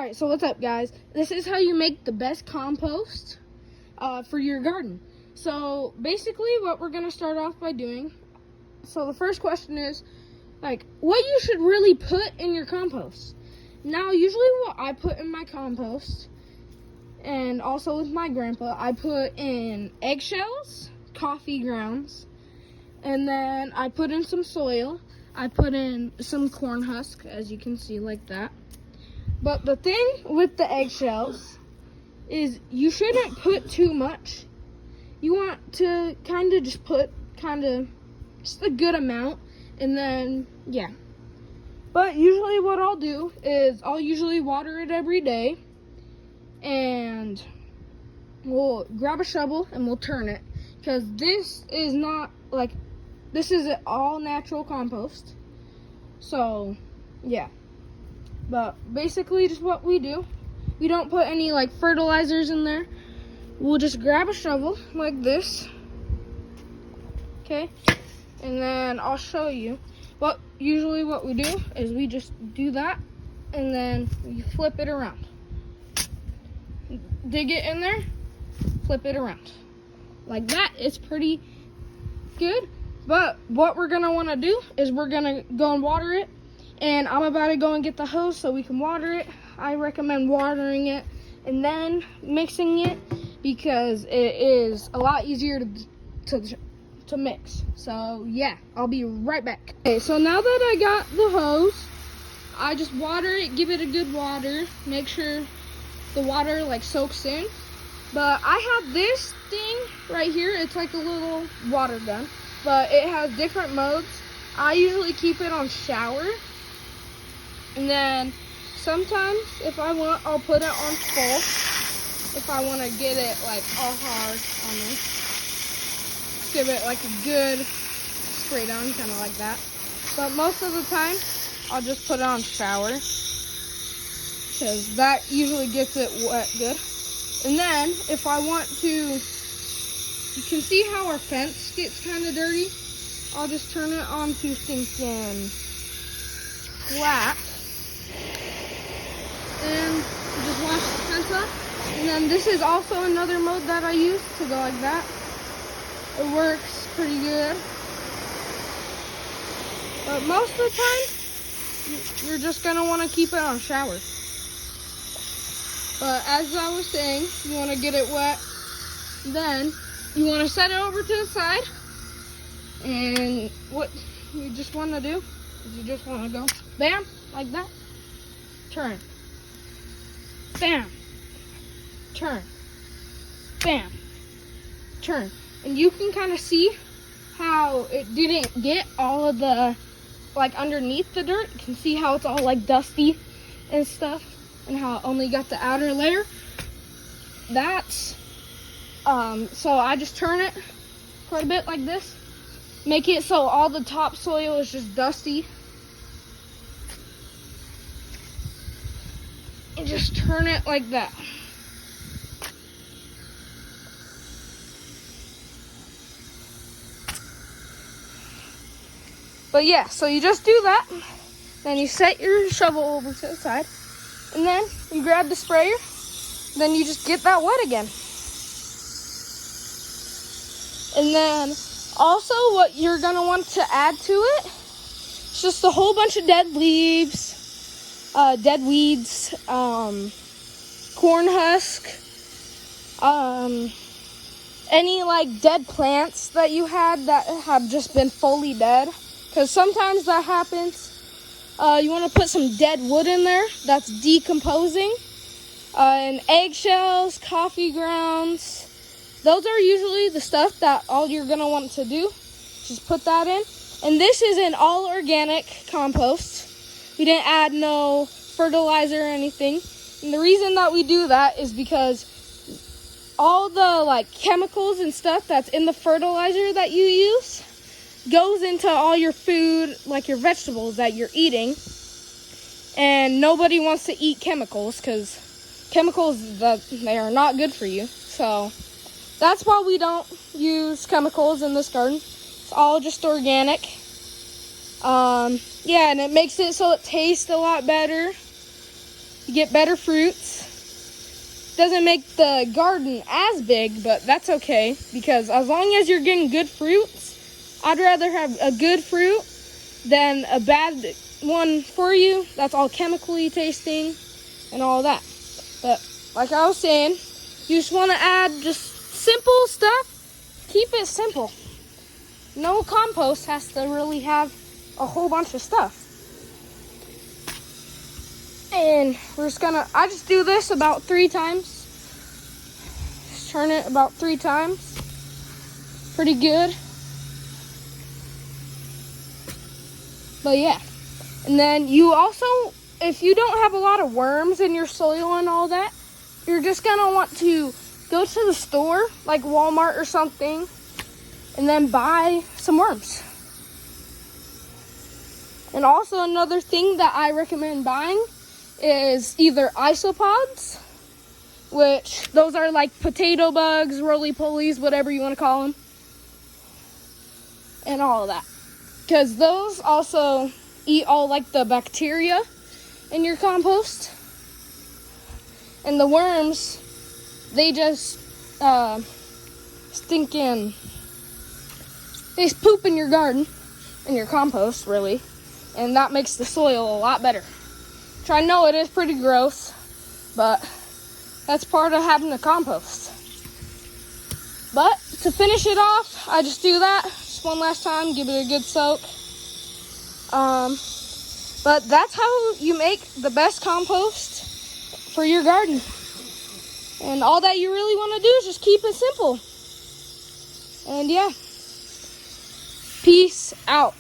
Alright, so what's up, guys? This is how you make the best compost for your garden. So basically what we're going to start off by doing, so the first question is, like, what you should really put in your compost. Now, usually what I put in my compost, and also with my grandpa, I put in eggshells, coffee grounds, and then I put in some soil. I put in some corn husk, as you can see, like that. But the thing with the eggshells is you shouldn't put too much. You want to kind of just put just a good amount, and then, yeah. But usually what I'll do is I'll usually water it every day, and we'll grab a shovel and we'll turn it, because this is not like, this is an all natural compost. So, yeah. But basically just what we do, we don't put any like fertilizers in there. We'll just grab a shovel like this, okay? And then I'll show you. But usually what we do is we just do that, and then we flip it around. Dig it in there, flip it around. Like that. It's pretty good. But what we're gonna wanna do is we're gonna go and water it. And I'm about to go and get the hose so we can water it. I recommend watering it and then mixing it, because it is a lot easier to mix. So yeah, I'll be right back. Okay, so now that I got the hose, I just water it, give it a good water, make sure the water like soaks in. But I have this thing right here. It's like a little water gun, but it has different modes. I usually keep it on shower. And then sometimes if I want, I'll put it on full if I want to get it like all hard on me. Give it like a good spray down, kind of like that. But most of the time, I'll just put it on shower, because that usually gets it wet good. And then if I want to, you can see how our fence gets kind of dirty. I'll just turn it on to stinking flat. And just wash the fence up. And then this is also another mode that I use to go like that. It works pretty good. But most of the time, you're just going to want to keep it on shower. But as I was saying, you want to get it wet. Then you want to set it over to the side. And what you just want to do is you just want to go bam, like that. Turn. Bam. Turn. Bam. Turn. And you can kind of see how it didn't get all of the, like, underneath the dirt. You can see how it's all like dusty and stuff, and how it only got the outer layer. That's, so I just turn it quite a bit like this. Make it so all the topsoil is just dusty. And just turn it like that. But yeah, so you just do that. Then you set your shovel over to the side. And then you grab the sprayer. Then you just get that wet again. And then also what you're going to want to add to it is just a whole bunch of dead leaves. Dead weeds, corn husk, any like dead plants that you had that have just been fully dead, because sometimes that happens. You want to put some dead wood in there that's decomposing, and eggshells, coffee grounds. Those are usually the stuff that all you're going to want to do. Just put that in. And this is an all organic compost. We didn't add no fertilizer or anything. And the reason that we do that is because all the like chemicals and stuff that's in the fertilizer that you use goes into all your food, like your vegetables that you're eating. And nobody wants to eat chemicals, because chemicals, that they are not good for you. So that's why we don't use chemicals in this garden. It's all just organic. Yeah, and it makes it so it tastes a lot better. You get better fruits. Doesn't make the garden as big, but that's okay, because as long as you're getting good fruits, I'd rather have a good fruit than a bad one for you that's all chemically tasting and all that. But like I was saying, you just want to add just simple stuff. Keep it simple. No compost has to really have a whole bunch of stuff. And I just do this about 3 times. Just turn it about 3 times. Pretty good. But yeah. And then you also, if you don't have a lot of worms in your soil and all that, you're just gonna want to go to the store, like Walmart or something, and then buy some worms. And also another thing that I recommend buying is either isopods, which those are like potato bugs, roly-polies, whatever you want to call them, and all of that. Because those also eat all like the bacteria in your compost. And the worms, they just they poop in your garden, in your compost, really. And that makes the soil a lot better. Which I know it is pretty gross, but that's part of having a compost. But to finish it off, I just do that just one last time, give it a good soak. But that's how you make the best compost for your garden. And all that you really want to do is just keep it simple. And yeah, peace out.